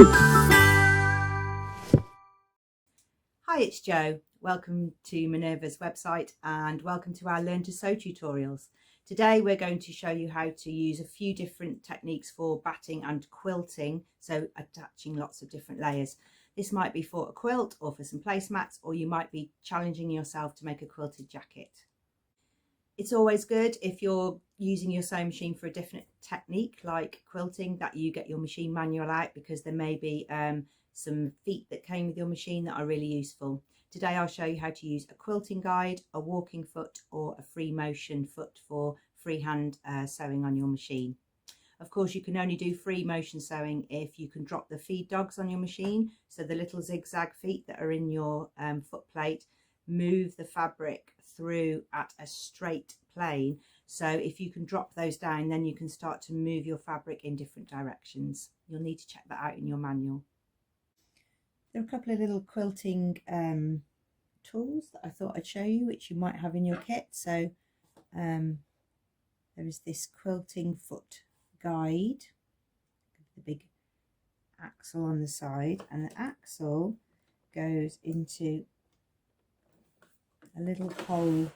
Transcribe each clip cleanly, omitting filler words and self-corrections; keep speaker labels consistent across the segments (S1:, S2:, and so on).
S1: Hi, it's Jo. Welcome to Minerva's website and welcome to our Learn to Sew tutorials. Today we're going to show you how to use a few different techniques for batting and quilting, so attaching lots of different layers. This might be for a quilt or for some placemats, or you might be challenging yourself to make a quilted jacket. It's always good if you're using your sewing machine for a different technique like quilting that you get your machine manual out, because there may be some feet that came with your machine that are really useful. Today I'll show you how to use a quilting guide, a walking foot or a free motion foot for freehand sewing on your machine. Of course, you can only do free motion sewing if you can drop the feed dogs on your machine, so the little zigzag feet that are in your foot plate move the fabric through at a straight plane. So if you can drop those down, then you can start to move your fabric in different directions. You'll need to check that out in your manual. There are a couple of little quilting tools that I thought I'd show you, which you might have in your kit. So there is this quilting foot guide, the big axle on the side, and the axle goes into a little hole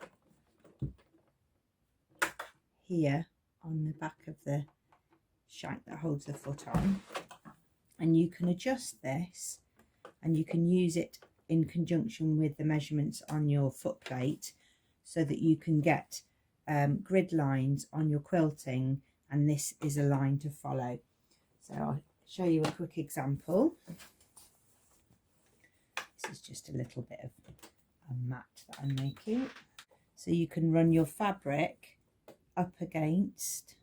S1: here on the back of the shank that holds the foot on, and you can adjust this and you can use it in conjunction with the measurements on your foot plate so that you can get grid lines on your quilting, and this is a line to follow. So I'll show you a quick example. This is just a little bit of a mat that I'm making. So you can run your fabric up against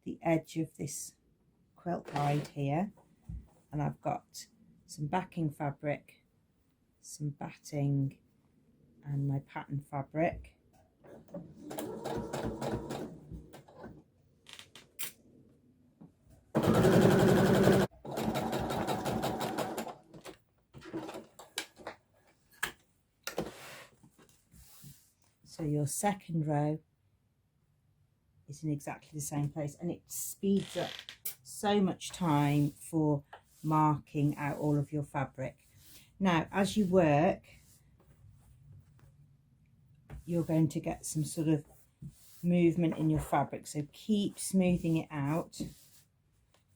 S1: the edge of this quilt guide here, and I've got some backing fabric, some batting and my pattern fabric. So your second row is in exactly the same place, and it speeds up so much time for marking out all of your fabric. Now, as you work, you're going to get some sort of movement in your fabric, so keep smoothing it out.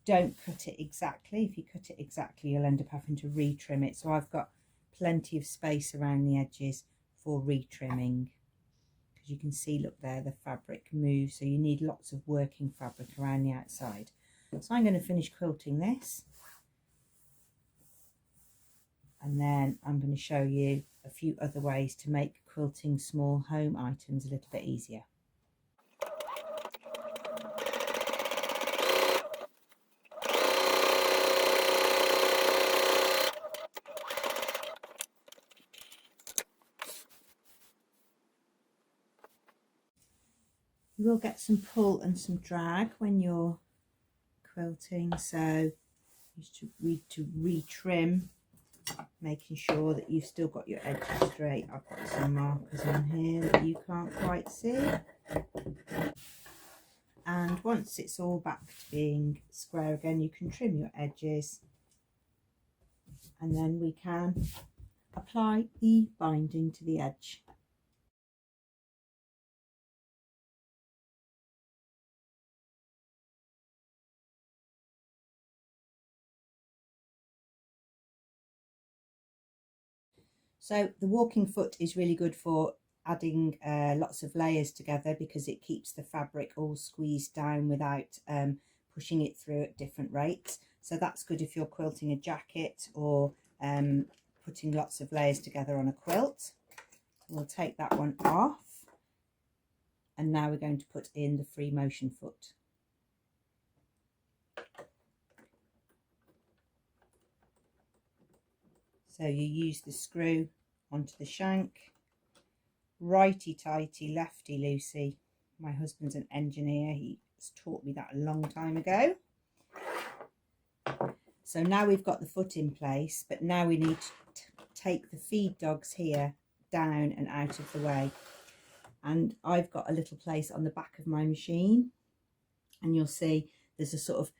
S1: Don't cut it exactly. If you cut it exactly, you'll end up having to retrim it. So I've got plenty of space around the edges for retrimming. As you can see, look there, the fabric moves, so you need lots of working fabric around the outside. So I'm going to finish quilting this, and then I'm going to show you a few other ways to make quilting small home items a little bit easier. You will get some pull and some drag when you're quilting, so you need to retrim, making sure that you've still got your edges straight. I've got some markers on here that you can't quite see, and once it's all back to being square again, you can trim your edges, and then we can apply the binding to the edge. So the walking foot is really good for adding lots of layers together, because it keeps the fabric all squeezed down without pushing it through at different rates. So that's good if you're quilting a jacket or putting lots of layers together on a quilt. We'll take that one off, and now we're going to put in the free motion foot. So you use the screw onto the shank, righty-tighty, lefty-loosey. My husband's an engineer, he's taught me that a long time ago. So now we've got the foot in place, but now we need to take the feed dogs here down and out of the way. And I've got a little place on the back of my machine, and you'll see there's a sort of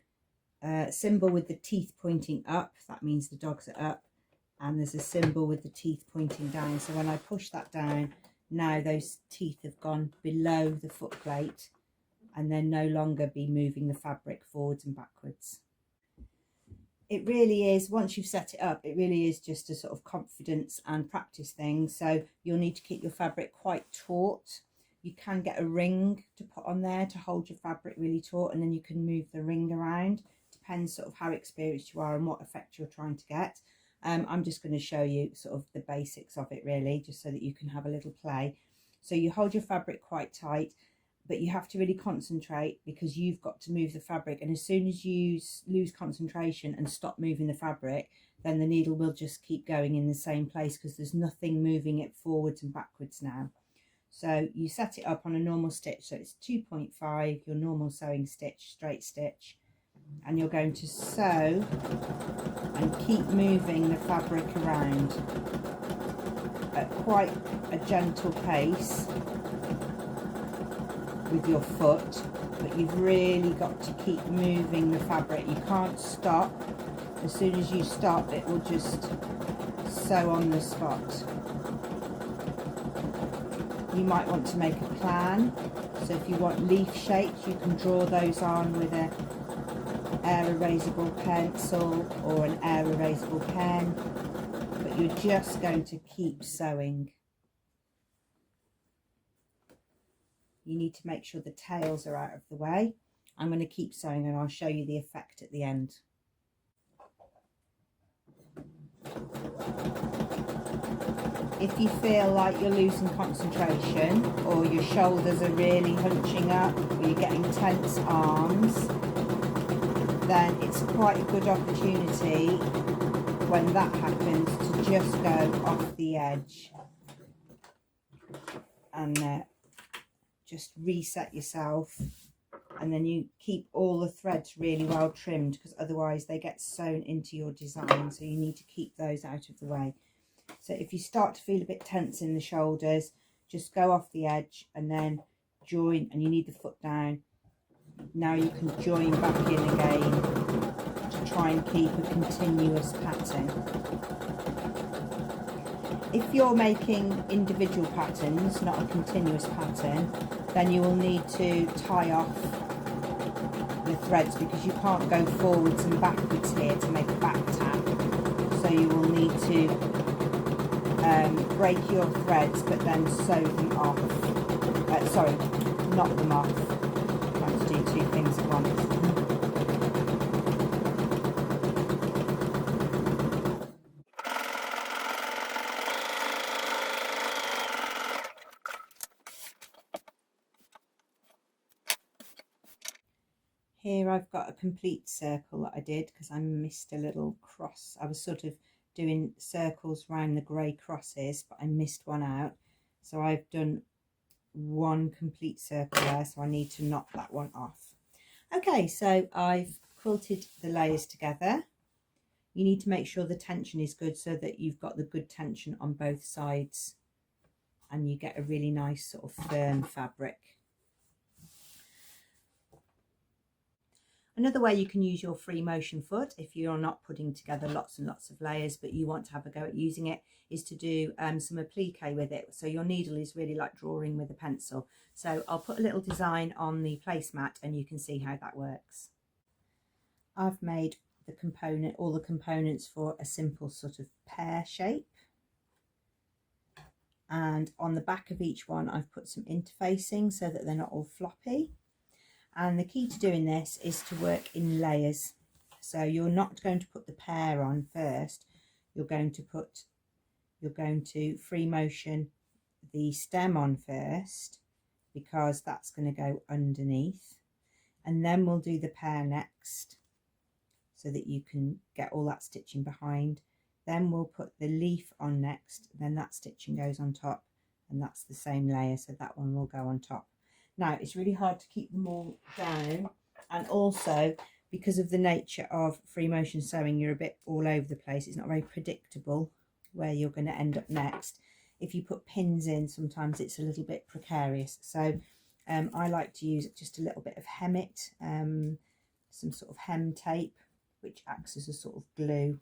S1: symbol with the teeth pointing up, that means the dogs are up, and there's a symbol with the teeth pointing down. So when I push that down, now those teeth have gone below the foot plate and then no longer be moving the fabric forwards and backwards. It really is, once you've set it up, it really is just a sort of confidence and practice thing. So you'll need to keep your fabric quite taut. You can get a ring to put on there to hold your fabric really taut, and then you can move the ring around. Depends sort of how experienced you are and what effect you're trying to get. I'm just going to show you sort of the basics of it really, just so that you can have a little play. So you hold your fabric quite tight, but you have to really concentrate because you've got to move the fabric, and as soon as you lose concentration and stop moving the fabric, then the needle will just keep going in the same place because there's nothing moving it forwards and backwards now. So you set it up on a normal stitch, so it's 2.5, your normal sewing stitch, straight stitch, and you're going to sew and keep moving the fabric around at quite a gentle pace with your foot, but you've really got to keep moving the fabric. You can't stop. As soon as you stop, it will just sew on the spot. You might want to make a plan, so if you want leaf shapes, you can draw those on with a air erasable pencil or an air erasable pen, but you're just going to keep sewing. You need to make sure the tails are out of the way. I'm going to keep sewing and I'll show you the effect at the end. If you feel like you're losing concentration, or your shoulders are really hunching up, or you're getting tense arms, then it's quite a good opportunity when that happens to just go off the edge and just reset yourself, and then you keep all the threads really well trimmed, because otherwise they get sewn into your design, so you need to keep those out of the way. So if you start to feel a bit tense in the shoulders, just go off the edge and then join, and you need the foot down. Now you can join back in again to try and keep a continuous pattern. If you're making individual patterns, not a continuous pattern, then you will need to tie off the threads, because you can't go forwards and backwards here to make a back tap. So you will need to break your threads but then sew them off. Sorry, knock them off. I'm trying to do two things at once. Here I've got a complete circle that I did because I missed a little cross. I was sort of doing circles around the grey crosses, but I missed one out. So I've done one complete circle there, so I need to knock that one off. Okay, so I've quilted the layers together. You need to make sure the tension is good so that you've got the good tension on both sides and you get a really nice sort of firm fabric. Another way you can use your free motion foot, if you're not putting together lots and lots of layers but you want to have a go at using it, is to do some applique with it. So your needle is really like drawing with a pencil. So I'll put a little design on the placemat and you can see how that works. I've made all the components for a simple sort of pear shape. And on the back of each one I've put some interfacing so that they're not all floppy. And the key to doing this is to work in layers. So you're not going to put the pear on first. You're going to free motion the stem on first, because that's going to go underneath. And then we'll do the pear next so that you can get all that stitching behind. Then we'll put the leaf on next. Then that stitching goes on top, and that's the same layer. So that one will go on top. Now, it's really hard to keep them all down, and also because of the nature of free motion sewing, you're a bit all over the place. It's not very predictable where you're going to end up next. If you put pins in, sometimes it's a little bit precarious. So I like to use just a little bit of hemmit some sort of hem tape which acts as a sort of glue.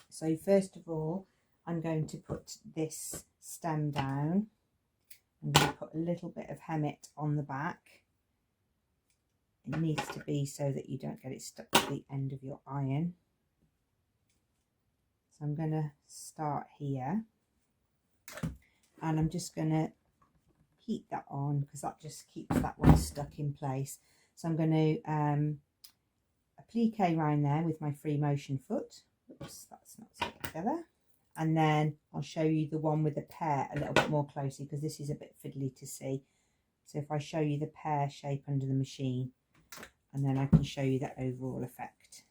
S1: So first of all, I'm going to put this stem down. I'm going to put a little bit of hemmett on the back. It needs to be so that you don't get it stuck to the end of your iron. So I'm going to start here, and I'm just going to keep that on because that just keeps that one stuck in place. So I'm going to applique around there with my free motion foot. Oops, that's not stuck together. And then I'll show you the one with the pear a little bit more closely because this is a bit fiddly to see. So if I show you the pear shape under the machine, and then I can show you the overall effect.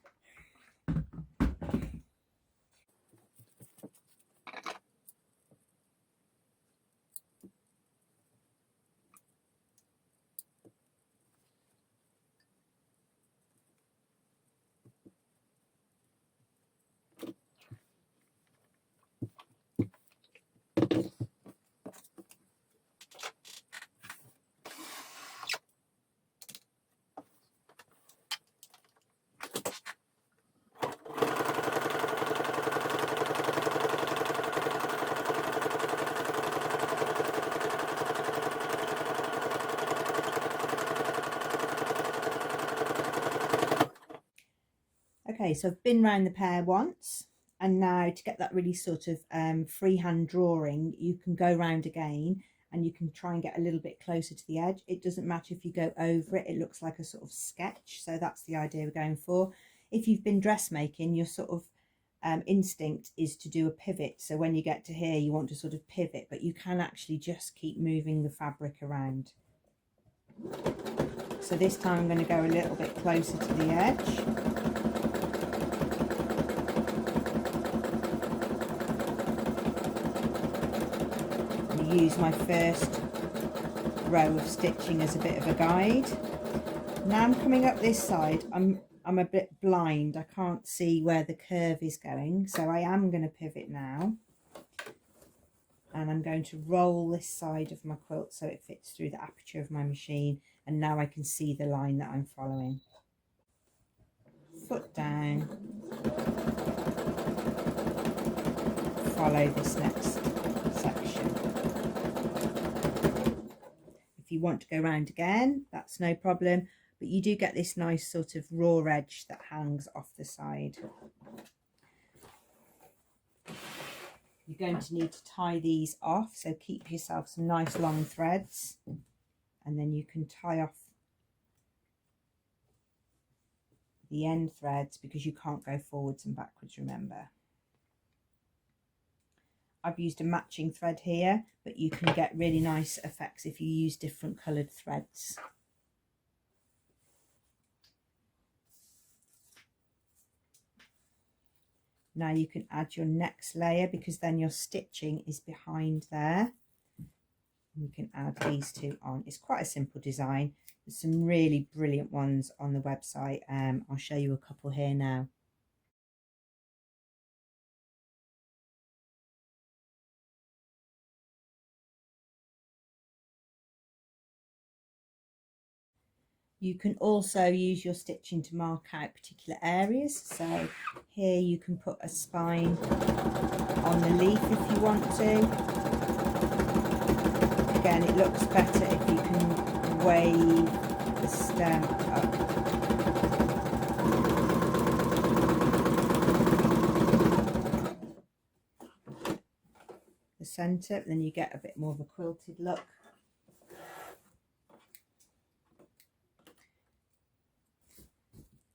S1: Okay, so I've been round the pear once, and now to get that really sort of freehand drawing, you can go round again and you can try and get a little bit closer to the edge. It doesn't matter if you go over it, it looks like a sort of sketch. So that's the idea we're going for. If you've been dressmaking, your sort of instinct is to do a pivot. So when you get to here, you want to sort of pivot, but you can actually just keep moving the fabric around. So this time I'm going to go a little bit closer to the edge. Use my first row of stitching as a bit of a guide. Now I'm coming up this side. I'm a bit blind. I can't see where the curve is going, so I am going to pivot now, and I'm going to roll this side of my quilt so it fits through the aperture of my machine, and now I can see the line that I'm following. Foot down, follow this next section. If you want to go round again, that's no problem, but you do get this nice sort of raw edge that hangs off the side. You're going to need to tie these off, so keep yourself some nice long threads, and then you can tie off the end threads because you can't go forwards and backwards, remember. I've used a matching thread here, but you can get really nice effects if you use different coloured threads. Now you can add your next layer because then your stitching is behind there. And you can add these two on. It's quite a simple design. There's some really brilliant ones on the website. I'll show you a couple here now. You can also use your stitching to mark out particular areas. So here you can put a spine on the leaf if you want to. Again, it looks better if you can wave the stem up. The centre, then you get a bit more of a quilted look.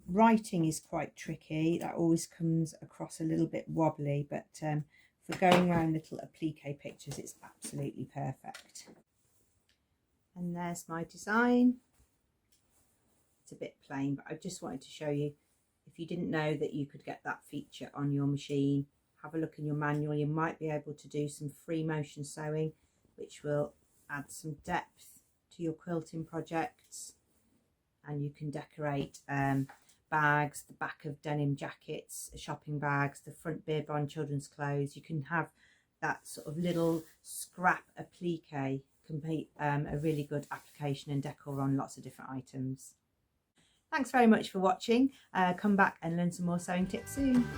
S1: Writing is quite tricky. That always comes across a little bit wobbly, but for going around little applique pictures, it's absolutely perfect. And there's my design. It's a bit plain, but I just wanted to show you, if you didn't know that you could get that feature on your machine, have a look in your manual. You might be able to do some free motion sewing, which will add some depth to your quilting projects, and you can decorate bags, the back of denim jackets, shopping bags, the front bib on children's clothes. You can have that sort of little scrap applique complete a really good application and decor on lots of different items. Thanks very much for watching. Come back and learn some more sewing tips soon.